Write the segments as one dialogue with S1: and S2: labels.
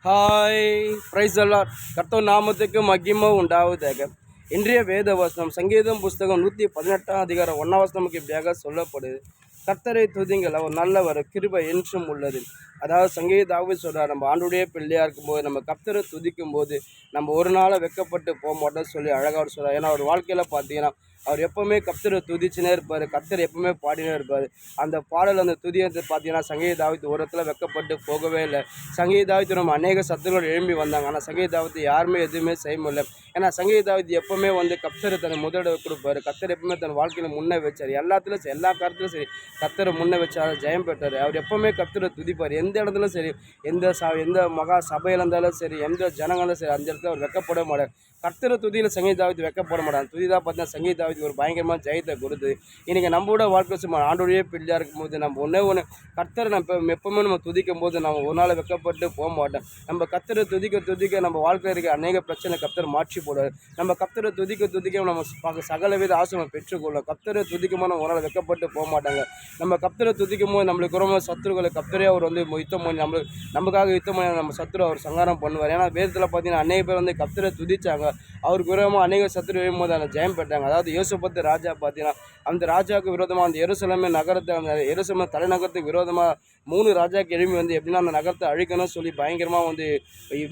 S1: Hi price allot கர்த்தர் நாமத்துக்கு மகிமை உண்டாவதாக. இன்றைய வேத வசனம் சங்கீதம் புஸ்தகம் 118 அதிகாரம் 1 வசனமுக்கு இப்படியாக சொல்லப்படுது. கர்த்தரை துதிங்கள், அவர் நல்லவர், கிருபை என்றும் உள்ளது. அதாவது சங்கீதாவே சொல்கிறார், நம்ம ஆண்டுடைய பிள்ளையாக இருக்கும்போது நம்ம கர்த்தரை துதிக்கும் போது நம்ம ஒரு நாளை வெக்கப்பட்டு போக மாட்டோம்னு சொல்லி அழகாக சொல்கிறார். ஏன்னா அவர் வாழ்க்கையில் பார்த்தீங்கன்னா அவர் எப்போவுமே கர்த்தரை துதிச்சுனே இருப்பார், கர்த்தர் எப்பவுமே பாடினே இருப்பார். அந்த பாடல் அந்த துதியத்தை பார்த்தீங்கன்னா சங்கீதாவித்து ஒரு இடத்துல வெக்கப்பட்டு போகவே இல்லை. சங்கீதாவித்து நம்ம அநேக சத்துருகள் எழும்பி வந்தாங்க, ஆனால் சங்கீதாவித்து யாருமே எதுவுமே செய்ய முடியல. ஏன்னா சங்கீதாவித்து எப்போவுமே கர்த்தரை தன்னை முதலிட கொடுப்பார். கர்த்தர் எப்பவுமே தன் வாழ்க்கையில் முன்னே வச்சார். எல்லாத்துலையும் சரி, எல்லா காலத்துலையும் சரி கர்த்தரை முன்னே வச்சார், ஜெயம் பெற்றார். அவர் எப்போவுமே கர்த்தரை துதிப்பார். எந்த இடத்துலையும் சரி, எந்த மகா சபையில் இருந்தாலும் சரி, எந்த ஜனங்களும் சரி, அந்த இடத்துல அவர் வெக்கப்பட மாட்டார். கர்த்தரை துதியில் சங்கீதாவித்து வெக்கப்பட மாட்டாங்க. துதி தான் பார்த்தீங்கன்னா சங்கீதாவித்து ஒரு பயங்கரமான ஜெயத்தை கொடுத்து இன்றைக்கி நம்மளோட வாழ்க்கை சும்மா ஆண்டோடைய பிள்ளையாக இருக்கும்போது நம்ம ஒன்று கர்த்தரை நம்ம எப்பவுமே நம்ம துதிக்கும் போது நம்ம ஒரு நாள் வெக்கப்பட்டு போக மாட்டோம். நம்ம கர்த்தரை துதிக்க நம்ம வாழ்க்கையில் இருக்க அநேக பிரச்சனை கர்த்தர் மாற்றி போடுவார். நம்ம கர்த்தரை துதிக்க நம்ம சகலவித ஆசீர்வாதம் பெற்றுக்கொள்ளும். கர்த்தரை துதிக்கும் போது நம்ம ஒரு நாள் வெக்கப்பட்டு போக மாட்டாங்க. நம்ம கர்த்தரை துதிக்கும் போது நம்மளுக்கு ரொம்ப சத்துருக்களை கர்த்தரே அவர் யுத்தம் பண்ணி நமக்காக யுத்தம் பண்ணி நம்ம சத்துரு அவர் சங்காரம் பண்ணுவார். ஏன்னா வேதத்தில் பார்த்தீங்கன்னா அநேக பேர் கர்த்தரை துதிச்சாங்க, அவருக்கு விரோதமாக அநேக சத்துரு எழும்போது அதில் ஜெயம் பெற்றாங்க. அதாவது யோசேப்பு ராஜா பார்த்தீங்கன்னா அந்த ராஜாவுக்கு விரோதமாக அந்த எருசலேமே நகரத்தை, அந்த எருசலேம் தலைநகரத்துக்கு விரோதமாக 3 ராஜாவுக்கு எழும்பி எப்படின்னா அந்த நகரத்தை அழிக்கணும்னு சொல்லி பயங்கரமாக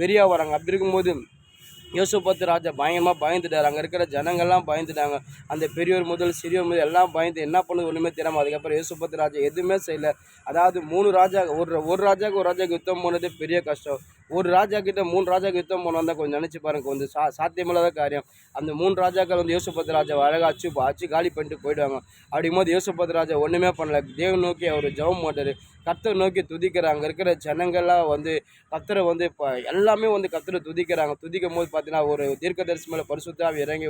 S1: வெறியாக வராங்க. அப்படி இருக்கும்போது யோசேப்பு ராஜா பயங்கரமாக பயந்துட்டார். அங்கே இருக்கிற ஜனங்கள்லாம் பயந்துட்டாங்க. அந்த பெரியோர் முதல் சிறியோர் முதல் எல்லாம் பயந்து என்ன பண்ணுது ஒன்றுமே தெரியாமல் அதுக்கப்புறம் யோசேப்பு ராஜா எதுவுமே செய்யலை. அதாவது 3 ராஜா, ஒரு ராஜாவுக்கு யுத்தம் போனது பெரிய கஷ்டம். ஒரு ராஜா கிட்ட 3 ராஜாவுக்கு யுத்தம் போனால் தான் கொஞ்சம் நினச்சி பாருங்க, கொஞ்சம் சாத்தியமில்லாத காரியம். அந்த 3 ராஜாக்கள் யோசேப்பு ராஜா அழகாக அச்சு காலி பண்ணிட்டு போயிடுவாங்க. அப்படிங்கும்போது யோசேப்பு ராஜா ஒன்றுமே பண்ணல. தேவன் நோக்கி அவர் ஜெபம் மாட்டார், கர்த்தரை நோக்கி துதிக்கிறாங்க. அங்கே இருக்கிற ஜனங்கள்லாம் கர்த்தரை இப்போ எல்லாமே கர்த்தரை துதிக்கிறாங்க. துதிக்கும் போது பார்த்தீங்கன்னா ஒரு தீர்க்கதரிசி மேலே பரிசுத்த ஆவி இறங்கி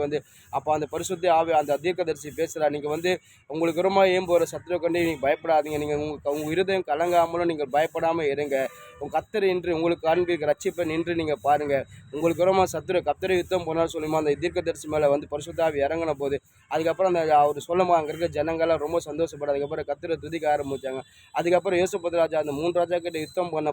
S1: அப்போ அந்த பரிசுத்த ஆவி அந்த தீர்க்கதரிசி பேசுகிறார், நீங்கள் உங்களுக்கு ரொம்ப ஒரு சத்துருவை கண்டு நீங்கள் பயப்படாதீங்க, நீங்கள் உங்கள் இருதயம் கலங்காமலும் நீங்கள் பயப்படாமல் இருங்க. உங்கள் கர்த்தர் இன்று உங்களுக்கு காண்பிக்க ரட்சிப்பை நின்று நீங்கள் பாருங்கள். உங்களுக்கு ரொம்ப கர்த்தரை யுத்தம் போனாலும் சொல்லுமா அந்த தீர்க்கதரிசி மேலே பரிசுத்த ஆவி இறங்கின போது அதுக்கப்புறம் அவர் சொல்லுமா அங்கே இருக்கிற ஜனங்கள்லாம் ரொம்ப சந்தோஷப்படும். அதுக்கப்புறம் கர்த்தரை துதிக்க ஆரம்பித்தாங்க. அதுக்கப்புறம் யோசேப்பு ராஜா அந்த 3 ராஜா கிட்ட யுத்தம் பண்ண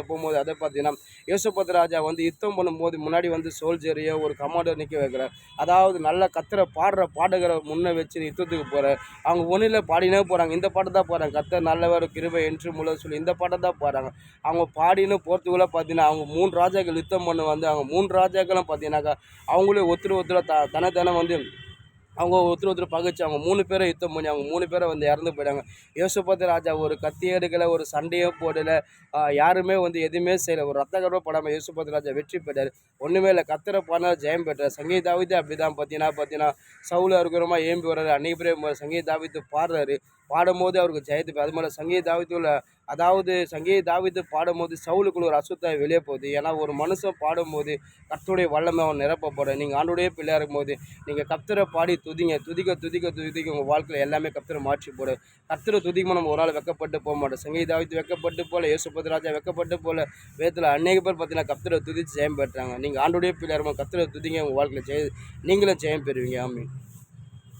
S1: போகும்போது அதை பார்த்தீங்கன்னா யோசேப்பு ராஜா யுத்தம் பண்ணும்போது முன்னாடி சோல்ஜரையோ ஒரு கமாண்டர் நிற்க வைக்கிறார். அதாவது நல்ல கர்த்தரை பாடுகிற முன்னே வச்சு யுத்தத்துக்கு போகிறார். அவங்க ஒன்றில் பாடினே போகிறாங்க, இந்த பாட்டு தான் போகிறாங்க, கர்த்தர் நல்லவர் கிருபை என்று முள்ள சொல்லி இந்த பாட்டை தான் பாடுறாங்க. அவங்க பாடின்னு போகிறதுக்குள்ளே பார்த்தீங்கன்னா அவங்க 3 ராஜாக்கள் யுத்தம் பண்ண அவங்க 3 ராஜாக்களும் பார்த்தீங்கன்னாக்கா அவங்களே ஒருத்தர் தனத்தான அவங்க ஒருத்தர் பகைச்சு அவங்க 3 பேரை யுத்தம் பண்ணி அவங்க 3 பேரை இறந்து போயிட்டாங்க. யோசேப்பு ராஜா ஒரு கத்தியே எடுக்கலை, ஒரு சண்டையும் போடலை, யாருமே எதுவுமே செய்யலை, ஒரு ரத்த கர்வம் படாமல் யோசேப்பு ராஜா வெற்றி பெற்றார். ஒன்றுமே இல்லை, கர்த்தரை பாடினா ஜெயம் பெற்றார். சங்கீதாவித்து அப்படி தான் பார்த்தீங்கன்னா சவுல் அருகுரமா ஏம்பி வர்றாரு, அன்றைக்கு பேர் சங்கீதாவித்து பாடுறாரு. பாடும்போது அவருக்கு ஜெயத்து. அது மாதிரி சங்கீதாவித்து பாடும்போது சவுலுக்குள்ள ஒரு அசுத்தாய் வெளியே போகுது. ஏன்னா ஒரு மனுஷன் பாடும்போது கர்த்தருடைய வல்லமை அவன் நிரப்பப்படும். நீங்கள் ஆண்டுடைய பிள்ளையாக இருக்கும்போது நீங்கள் கர்த்தரை பாடி துதிக்க உங்கள் வாழ்க்கையில் எல்லாமே கர்த்தரை மாற்றி போடும். கர்த்தரை துதிக்கும் நம்ம ஒரு நாள் வெக்கப்பட்டு போக மாட்டோம். சங்கீதாவித்து வெக்கப்பட்டு போல, யோசேப்பு ராஜா வெக்கப்பட்டு போல, வேதத்தில் அநேக பேர் பார்த்தீங்கன்னா கர்த்தரை துதித்து ஜெயம் பெற்றாங்க. நீங்கள் ஆண்டுடைய பிள்ளையாக இருக்கும் கர்த்தரை துதிங்க, உங்கள் வாழ்க்கையில் நீங்களும் ஜெயம் பெறுவீங்க. ஆமீன்.